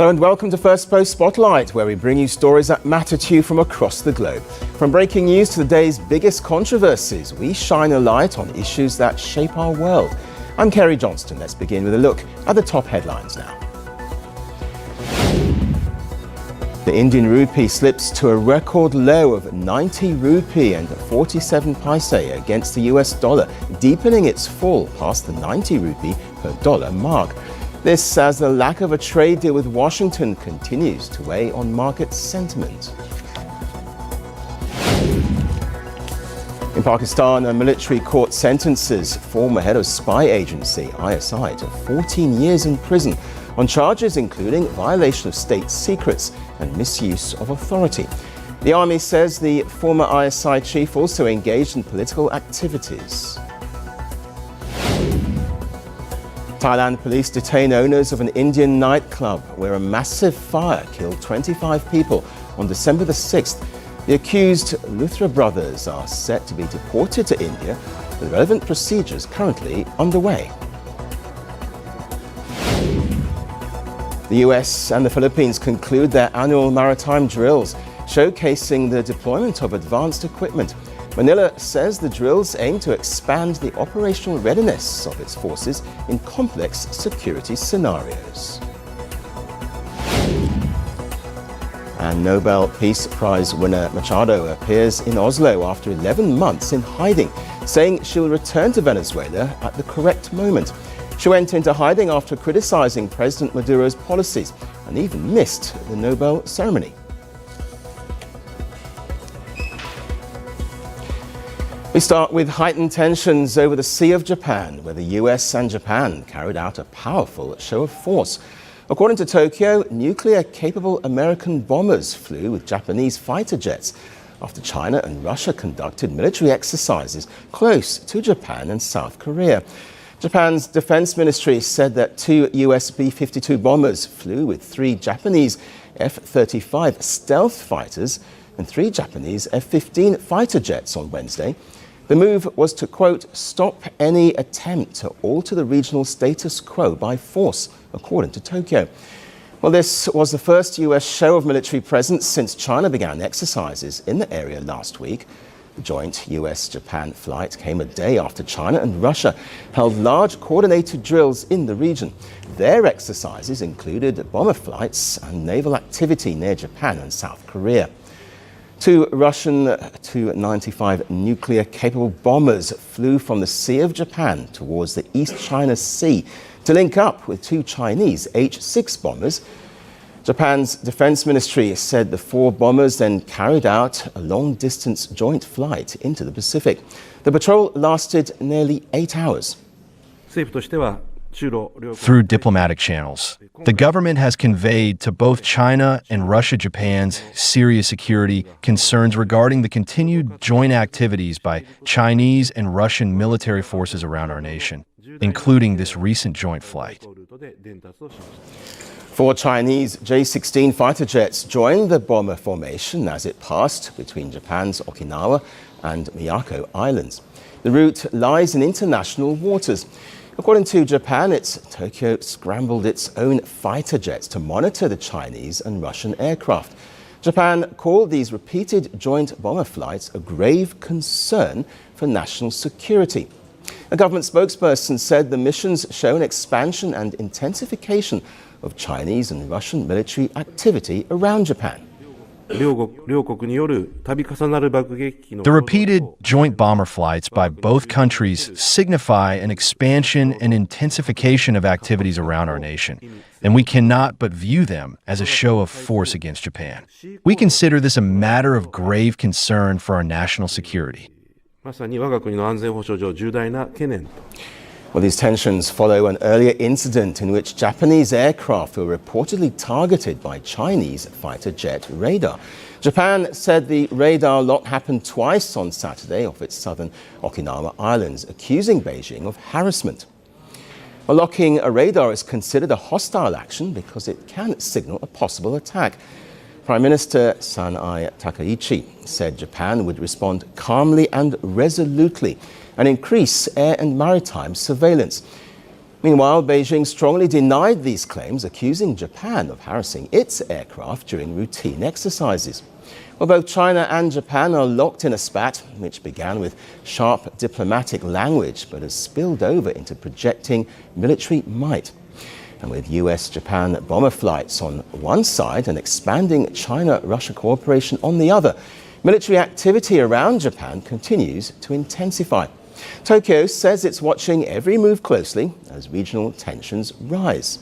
Hello and welcome to Firstpost Spotlight, where we bring you stories that matter to you from across the globe. From breaking news to the day's biggest controversies, we shine a light on issues that shape our world. I'm Kerry Johnston. Let's begin with a look at the top headlines now. The Indian rupee slips to a record low of 90 rupee and 47 paise against the US dollar, deepening its fall past the 90 rupee per dollar mark. This as the lack of a trade deal with Washington continues to weigh on market sentiment. In Pakistan, a military court sentences former head of spy agency ISI to 14 years in prison on charges including violation of state secrets and misuse of authority. The army says the former ISI chief also engaged in political activities. Thailand police detain owners of an Indian nightclub where a massive fire killed 25 people on December the 6th. The accused Luthra brothers are set to be deported to India, with relevant procedures currently underway. The US and the Philippines conclude their annual maritime drills, showcasing the deployment of advanced equipment. Manila says the drills aim to expand the operational readiness of its forces in complex security scenarios. And Nobel Peace Prize winner Machado appears in Oslo after 11 months in hiding, saying she'll return to Venezuela at the correct moment. She went into hiding after criticizing President Maduro's policies and even missed the Nobel ceremony. We start with heightened tensions over the Sea of Japan, where the US and Japan carried out a powerful show of force. According to Tokyo, nuclear-capable American bombers flew with Japanese fighter jets after China and Russia conducted military exercises close to Japan and South Korea. Japan's defense ministry said that 2 US B-52 bombers flew with 3 Japanese F-35 stealth fighters and 3 Japanese F-15 fighter jets on Wednesday. The move was to, quote, stop any attempt to alter the regional status quo by force, according to Tokyo. Well, this was the first US show of military presence since China began exercises in the area last week. The joint US-Japan flight came a day after China and Russia held large coordinated drills in the region. Their exercises included bomber flights and naval activity near Japan and South Korea. 2 Russian Tu-95 nuclear-capable bombers flew from the Sea of Japan towards the East China Sea to link up with 2 Chinese H-6 bombers. Japan's defense ministry said the 4 bombers then carried out a long-distance joint flight into the Pacific. The patrol lasted nearly 8 hours. Through diplomatic channels, the government has conveyed to both China and Russia-Japan's serious security concerns regarding the continued joint activities by Chinese and Russian military forces around our nation, including this recent joint flight. 4 Chinese J-16 fighter jets joined the bomber formation as it passed between Japan's Okinawa and Miyako Islands. The route lies in international waters. According to Japan, Tokyo scrambled its own fighter jets to monitor the Chinese and Russian aircraft. Japan called these repeated joint bomber flights a grave concern for national security. A government spokesperson said the missions show an expansion and intensification of Chinese and Russian military activity around Japan. The repeated joint bomber flights by both countries signify an expansion and intensification of activities around our nation, and we cannot but view them as a show of force against Japan. We consider this a matter of grave concern for our national security. Well, these tensions follow an earlier incident in which Japanese aircraft were reportedly targeted by Chinese fighter jet radar. Japan said the radar lock happened twice on Saturday off its southern Okinawa Islands, accusing Beijing of harassment. Well, locking a radar is considered a hostile action because it can signal a possible attack. Prime Minister Sanai Takaichi said Japan would respond calmly and resolutely and increase air and maritime surveillance. Meanwhile, Beijing strongly denied these claims, accusing Japan of harassing its aircraft during routine exercises. Well, both China and Japan are locked in a spat, which began with sharp diplomatic language but has spilled over into projecting military might. And with US-Japan bomber flights on one side and expanding China-Russia cooperation on the other, military activity around Japan continues to intensify. Tokyo says it's watching every move closely as regional tensions rise.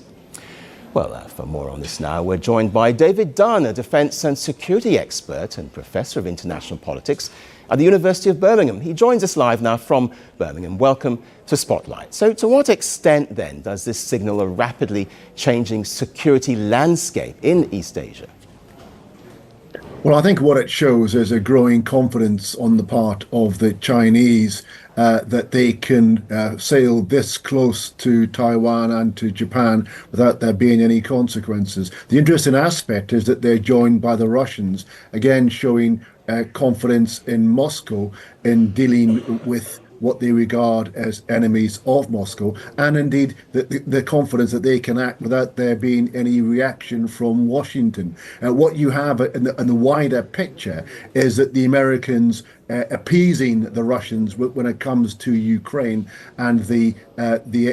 Well, for more on this now, we're joined by David Dunn, a defence and security expert and professor of international politics at the University of Birmingham. He joins us live now from Birmingham. Welcome to Spotlight. So to what extent then does this signal a rapidly changing security landscape in East Asia? Well, I think what it shows is a growing confidence on the part of the Chinese that they can sail this close to Taiwan and to Japan without there being any consequences. The interesting aspect is that they're joined by the Russians, again showing confidence in Moscow in dealing with what they regard as enemies of Moscow, and indeed the confidence that they can act without there being any reaction from Washington. What you have in the wider picture is that the Americans appeasing the Russians when it comes to Ukraine and the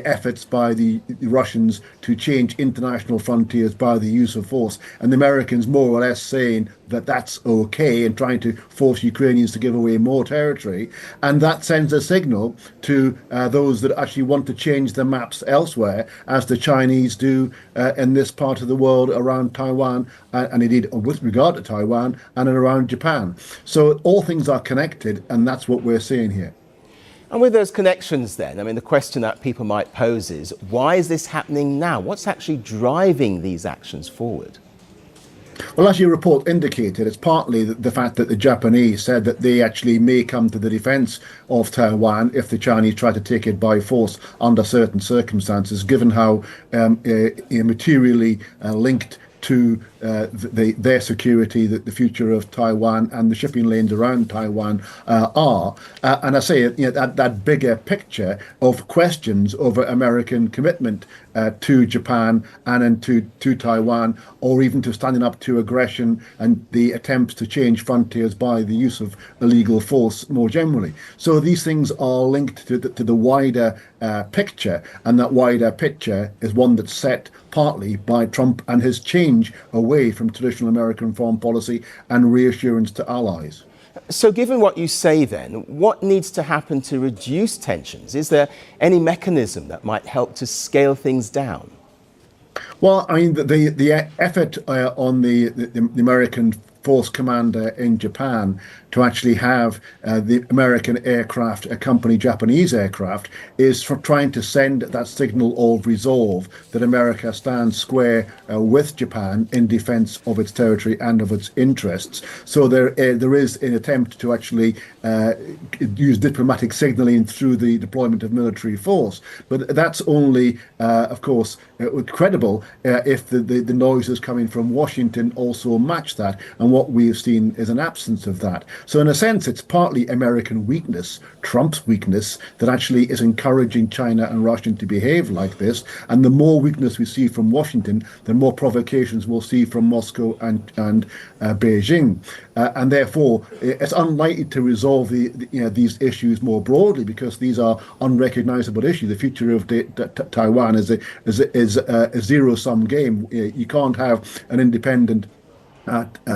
efforts by the Russians to change international frontiers by the use of force, and the Americans more or less saying that that's okay and trying to force Ukrainians to give away more territory. And that sends a signal to those that actually want to change the maps elsewhere, as the Chinese do in this part of the world around Taiwan, and indeed with regard to Taiwan and around Japan. So all things are connected, and that's what we're seeing here. And with those connections then, I mean, the question that people might pose is, why is this happening now? What's actually driving these actions forward? Well, as your report indicated, it's partly the fact that the Japanese said that they actually may come to the defence of Taiwan if the Chinese try to take it by force under certain circumstances, given how materially linked to their security, the future of Taiwan and the shipping lanes around Taiwan are. And I say, that bigger picture of questions over American commitment to Japan and to Taiwan, or even to standing up to aggression and the attempts to change frontiers by the use of illegal force more generally. So these things are linked to the wider picture, and that wider picture is one that's set partly by Trump and his change away from traditional American foreign policy and reassurance to allies. So given what you say then, what needs to happen to reduce tensions? Is there any mechanism that might help to scale things down? Well, I mean, the effort on the American force commander in Japan to actually have the American aircraft accompany Japanese aircraft is for trying to send that signal of resolve that America stands square with Japan in defence of its territory and of its interests. So there is an attempt to actually use diplomatic signalling through the deployment of military force. But that's only, of course, credible if the noises coming from Washington also match that. And what we've seen is an absence of that. So in a sense, it's partly American weakness, Trump's weakness, that actually is encouraging China and Russia to behave like this. And the more weakness we see from Washington, the more provocations we'll see from Moscow and Beijing. And therefore, it's unlikely to resolve these issues more broadly, because these are unrecognizable issues. The future of Taiwan is a zero-sum game. You can't have an independent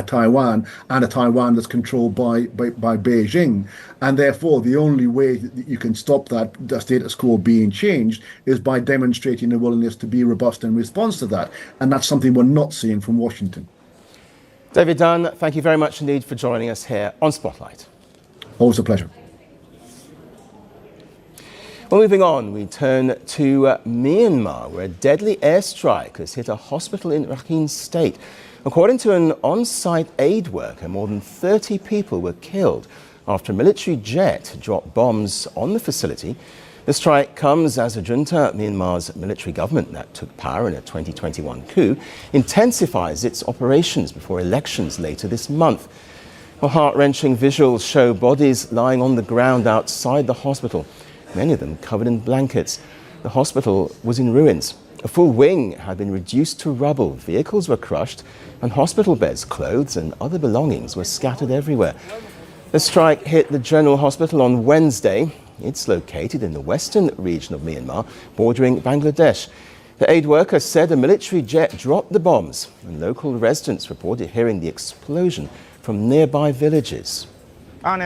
Taiwan and a Taiwan that's controlled by Beijing, and therefore the only way that you can stop that status quo being changed is by demonstrating a willingness to be robust in response to that, and that's something we're not seeing from Washington. David Dunn, thank you very much indeed for joining us here on Spotlight. Always a pleasure. Well, moving on, we turn to Myanmar, where a deadly airstrike has hit a hospital in Rakhine State. According to an on-site aid worker, more than 30 people were killed after a military jet dropped bombs on the facility. The strike comes as a junta, Myanmar's military government that took power in a 2021 coup, intensifies its operations before elections later this month. Well, heart-wrenching visuals show bodies lying on the ground outside the hospital, many of them covered in blankets. The hospital was in ruins. A full wing had been reduced to rubble, vehicles were crushed, and hospital beds, clothes and other belongings were scattered everywhere. The strike hit the General Hospital on Wednesday. It's located in the western region of Myanmar, bordering Bangladesh. The aid worker said a military jet dropped the bombs, and local residents reported hearing the explosion from nearby villages. When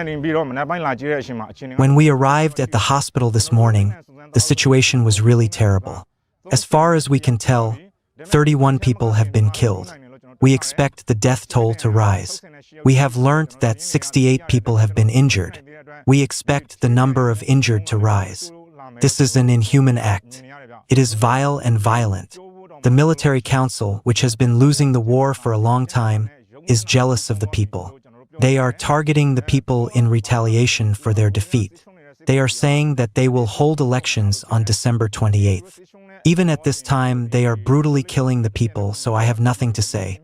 we arrived at the hospital this morning, the situation was really terrible. As far as we can tell, 31 people have been killed. We expect the death toll to rise. We have learnt that 68 people have been injured. We expect the number of injured to rise. This is an inhuman act. It is vile and violent. The military council, which has been losing the war for a long time, is jealous of the people. They are targeting the people in retaliation for their defeat. They are saying that they will hold elections on December 28th. Even at this time, they are brutally killing the people, so I have nothing to say.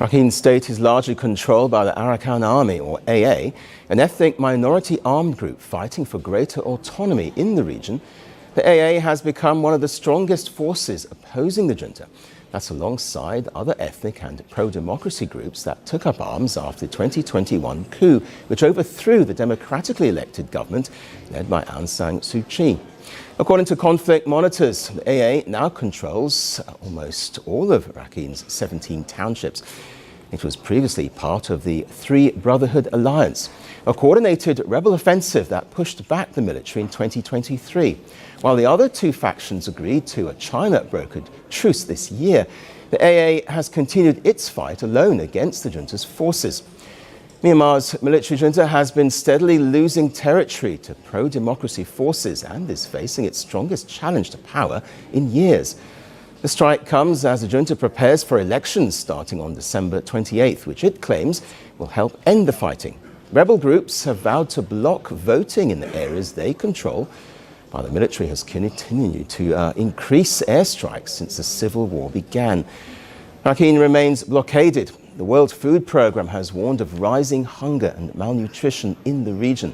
Rakhine State is largely controlled by the Arakan Army, or AA, an ethnic minority armed group fighting for greater autonomy in the region. The AA has become one of the strongest forces opposing the junta. That's alongside other ethnic and pro-democracy groups that took up arms after the 2021 coup, which overthrew the democratically elected government led by Aung San Suu Kyi. According to conflict monitors, the AA now controls almost all of Rakhine's 17 townships. It was previously part of the Three Brotherhood Alliance, a coordinated rebel offensive that pushed back the military in 2023. While the other two factions agreed to a China-brokered truce this year, the AA has continued its fight alone against the junta's forces. Myanmar's military junta has been steadily losing territory to pro-democracy forces and is facing its strongest challenge to power in years. The strike comes as the junta prepares for elections starting on December 28th, which it claims will help end the fighting. Rebel groups have vowed to block voting in the areas they control, while the military has continued to increase airstrikes since the civil war began. Rakhine remains blockaded. The World Food Programme has warned of rising hunger and malnutrition in the region.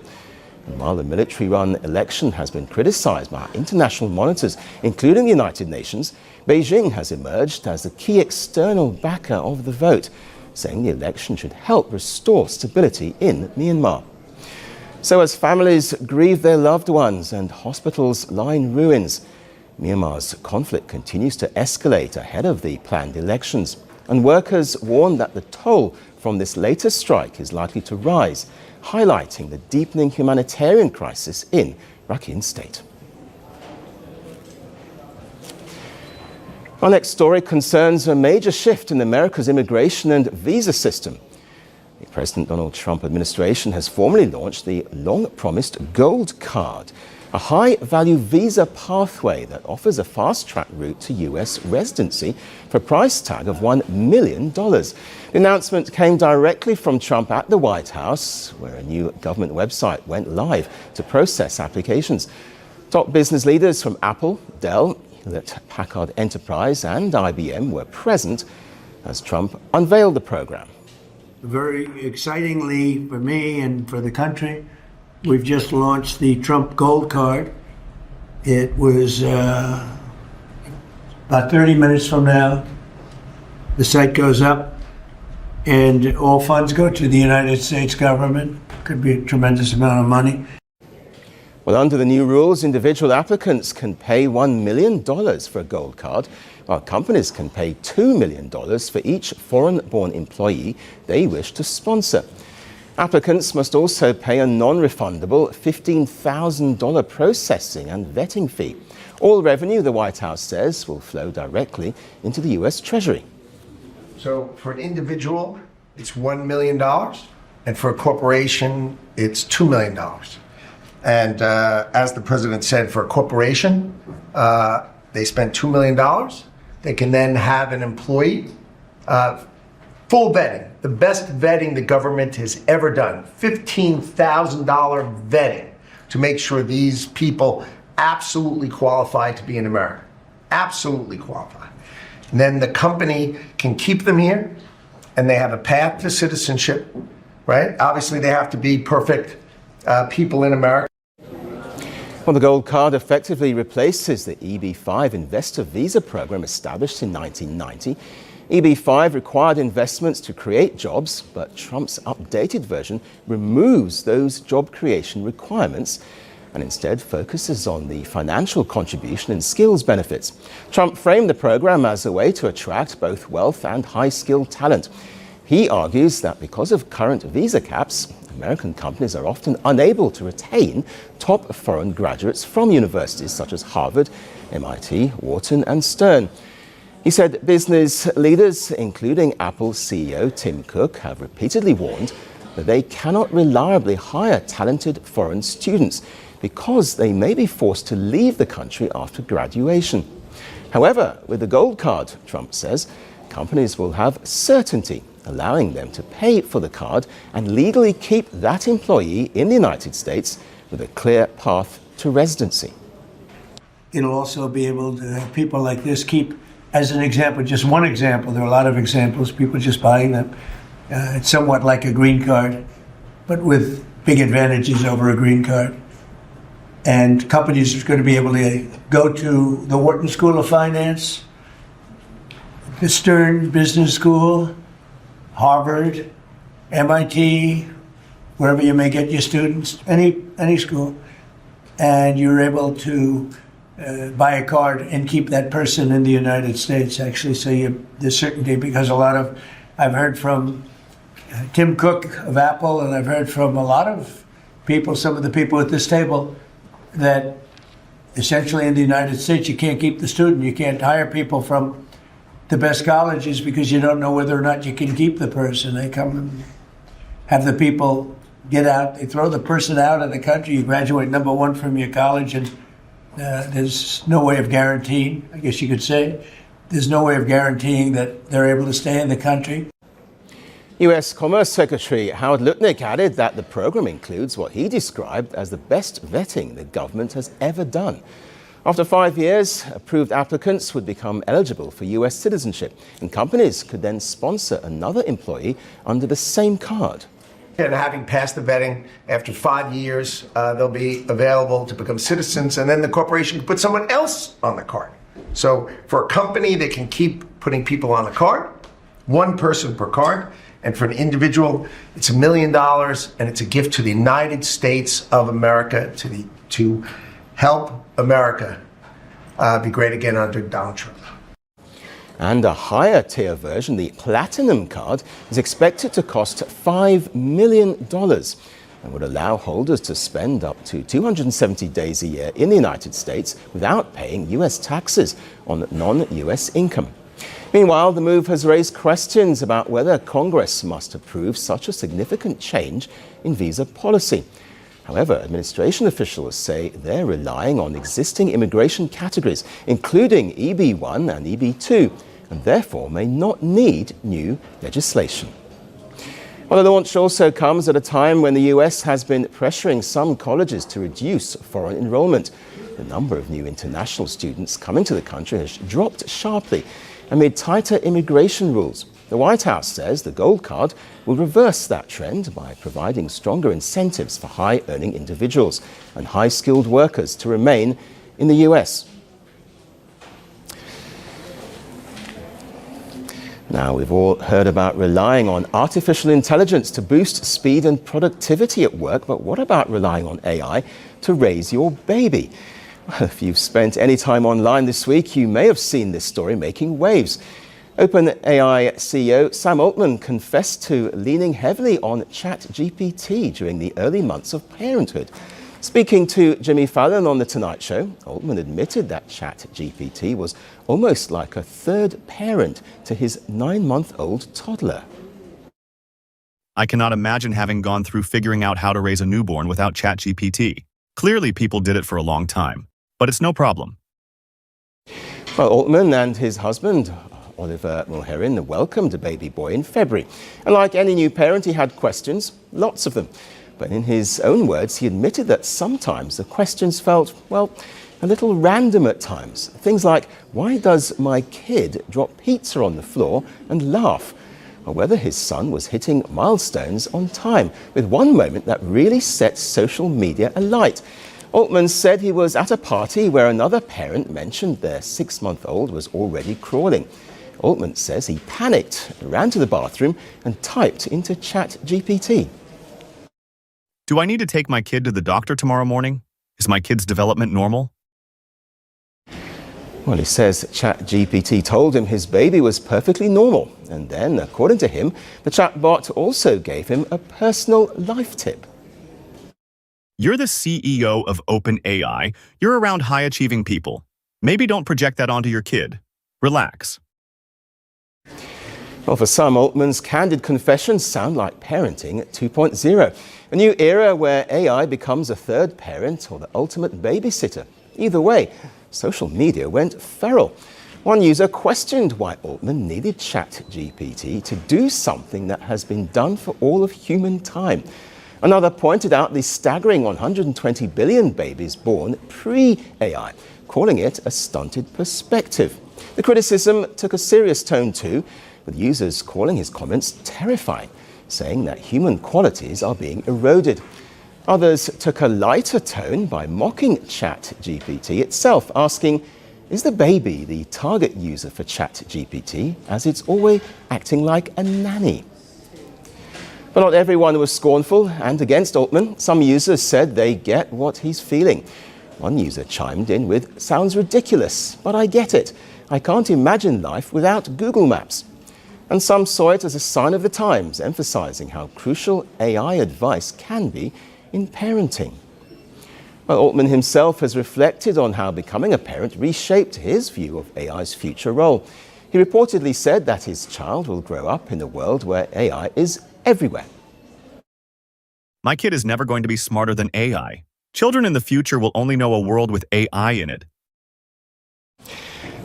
And while the military-run election has been criticized by international monitors, including the United Nations, Beijing has emerged as the key external backer of the vote, saying the election should help restore stability in Myanmar. So as families grieve their loved ones and hospitals lie in ruins, Myanmar's conflict continues to escalate ahead of the planned elections. And workers warn that the toll from this latest strike is likely to rise, highlighting the deepening humanitarian crisis in Rakhine State. Our next story concerns a major shift in America's immigration and visa system. The President Donald Trump administration has formally launched the long-promised Gold Card, a high-value visa pathway that offers a fast-track route to U.S. residency for a price tag of $1 million. The announcement came directly from Trump at the White House, where a new government website went live to process applications. Top business leaders from Apple, Dell, Hewlett-Packard Enterprise and IBM were present as Trump unveiled the program. Very excitingly for me and for the country, we've just launched the Trump Gold Card. It was about 30 minutes from now. The site goes up and all funds go to the United States government. Could be a tremendous amount of money. Well, under the new rules, individual applicants can pay $1 million for a gold card, while companies can pay $2 million for each foreign-born employee they wish to sponsor. Applicants must also pay a non-refundable $15,000 processing and vetting fee. All revenue, the White House says, will flow directly into the U.S. Treasury. So for an individual, it's $1 million, and for a corporation, it's $2 million. And as the president said, for a corporation, they spend $2 million. They can then have an employee, full vetting, the best vetting the government has ever done, $15,000 vetting to make sure these people absolutely qualify to be in America, absolutely qualify. And then the company can keep them here and they have a path to citizenship, right? Obviously they have to be perfect people in America. Well, the Gold Card effectively replaces the EB-5 investor visa program established in 1990. EB-5 required investments to create jobs, but Trump's updated version removes those job creation requirements and instead focuses on the financial contribution and skills benefits. Trump framed the program as a way to attract both wealth and high-skilled talent. He argues that because of current visa caps, American companies are often unable to retain top foreign graduates from universities such as Harvard, MIT, Wharton, and Stern. He said business leaders, including Apple CEO Tim Cook, have repeatedly warned that they cannot reliably hire talented foreign students because they may be forced to leave the country after graduation. However, with the Gold Card, Trump says, companies will have certainty, allowing them to pay for the card and legally keep that employee in the United States with a clear path to residency. It'll also be able to have people like this keep, as an example, just one example, there are a lot of examples, people just buying them. It's somewhat like a green card, but with big advantages over a green card. And companies are going to be able to go to the Wharton School of Finance, the Stern Business School, Harvard, MIT, wherever you may get your students, any school, and you're able to buy a card and keep that person in the United States, actually, so there's certainty, because I've heard from Tim Cook of Apple, and I've heard from a lot of people, some of the people at this table, that essentially in the United States you can't keep the student, you can't hire people from the best colleges because you don't know whether or not you can keep the person. They come and have the people get out, they throw the person out of the country, you graduate number one from your college, and there's no way of guaranteeing, I guess you could say, there's no way of guaranteeing that they're able to stay in the country. US Commerce Secretary Howard Lutnick added that the program includes what he described as the best vetting the government has ever done. After 5 years, approved applicants would become eligible for US citizenship, and companies could then sponsor another employee under the same card. And having passed the vetting, after 5 years, they'll be available to become citizens, and then the corporation can put someone else on the card. So for a company, they can keep putting people on the card, one person per card, and for an individual, it's $1 million, and it's a gift to the United States of America to help America be great again under Donald Trump. And a higher tier version, the Platinum Card, is expected to cost $5 million and would allow holders to spend up to 270 days a year in the United States without paying US taxes on non-US income. Meanwhile, the move has raised questions about whether Congress must approve such a significant change in visa policy. However, administration officials say they're relying on existing immigration categories, including EB-1 and EB-2, and therefore may not need new legislation. Well, the launch also comes at a time when the US has been pressuring some colleges to reduce foreign enrollment. The number of new international students coming to the country has dropped sharply amid tighter immigration rules. The White House says the Gold Card will reverse that trend by providing stronger incentives for high-earning individuals and high-skilled workers to remain in the US. Now, we've all heard about relying on artificial intelligence to boost speed and productivity at work, but what about relying on AI to raise your baby? Well, if you've spent any time online this week, you may have seen this story making waves. OpenAI CEO Sam Altman confessed to leaning heavily on ChatGPT during the early months of parenthood. Speaking to Jimmy Fallon on The Tonight Show, Altman admitted that ChatGPT was almost like a third parent to his 9-month-old toddler. I cannot imagine having gone through figuring out how to raise a newborn without ChatGPT. Clearly, people did it for a long time, but it's no problem. Well, Altman and his husband, Oliver Mulherin, welcomed a baby boy in February. And like any new parent, he had questions, lots of them. But in his own words, he admitted that sometimes the questions felt, well, a little random at times. Things like, why does my kid drop pizza on the floor and laugh? Or whether his son was hitting milestones on time, with one moment that really set social media alight. Altman said he was at a party where another parent mentioned their 6-month-old was already crawling. Altman says he panicked, ran to the bathroom and typed into ChatGPT. Do I need to take my kid to the doctor tomorrow morning? Is my kid's development normal? Well, he says ChatGPT told him his baby was perfectly normal. And then, according to him, the chatbot also gave him a personal life tip. You're the CEO of OpenAI. You're around high-achieving people. Maybe don't project that onto your kid. Relax. Well, for some, Altman's candid confessions sound like parenting 2.0, a new era where AI becomes a third parent or the ultimate babysitter. Either way, social media went feral. One user questioned why Altman needed ChatGPT to do something that has been done for all of human time. Another pointed out the staggering 120 billion babies born pre-AI, calling it a stunted perspective. The criticism took a serious tone too, with users calling his comments terrifying, saying that human qualities are being eroded. Others took a lighter tone by mocking ChatGPT itself, asking, is the baby the target user for ChatGPT, as it's always acting like a nanny? But not everyone was scornful and against Altman. Some users said they get what he's feeling. One user chimed in with, sounds ridiculous, but I get it. I can't imagine life without Google Maps. And some saw it as a sign of the times, emphasizing how crucial AI advice can be in parenting. Well, Altman himself has reflected on how becoming a parent reshaped his view of AI's future role. He reportedly said that his child will grow up in a world where AI is everywhere. My kid is never going to be smarter than AI. Children in the future will only know a world with AI in it.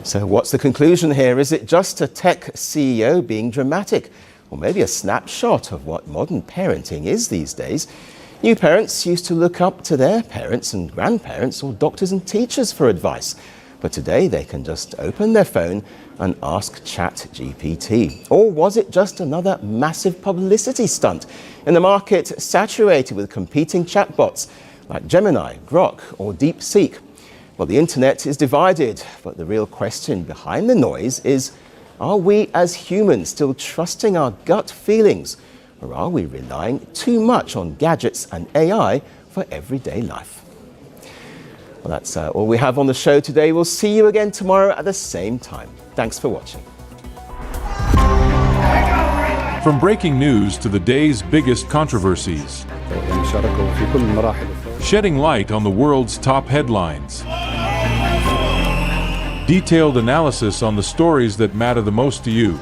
So what's the conclusion here? Is it just a tech CEO being dramatic? Or maybe a snapshot of what modern parenting is these days? New parents used to look up to their parents and grandparents or doctors and teachers for advice. But today they can just open their phone and ask ChatGPT. Or was it just another massive publicity stunt in a market saturated with competing chatbots like Gemini, Grok or DeepSeek? Well, the internet is divided, but the real question behind the noise is, are we as humans still trusting our gut feelings? Or are we relying too much on gadgets and AI for everyday life? Well, that's all we have on the show today. We'll see you again tomorrow at the same time. Thanks for watching. From breaking news to the day's biggest controversies, shedding light on the world's top headlines, detailed analysis on the stories that matter the most to you.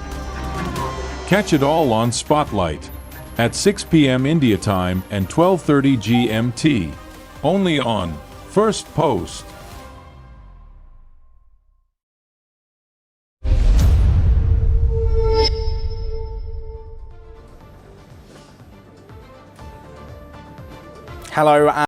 Catch it all on Spotlight at 6 p.m. India time and 12:30 GMT, only on Firstpost. Hello.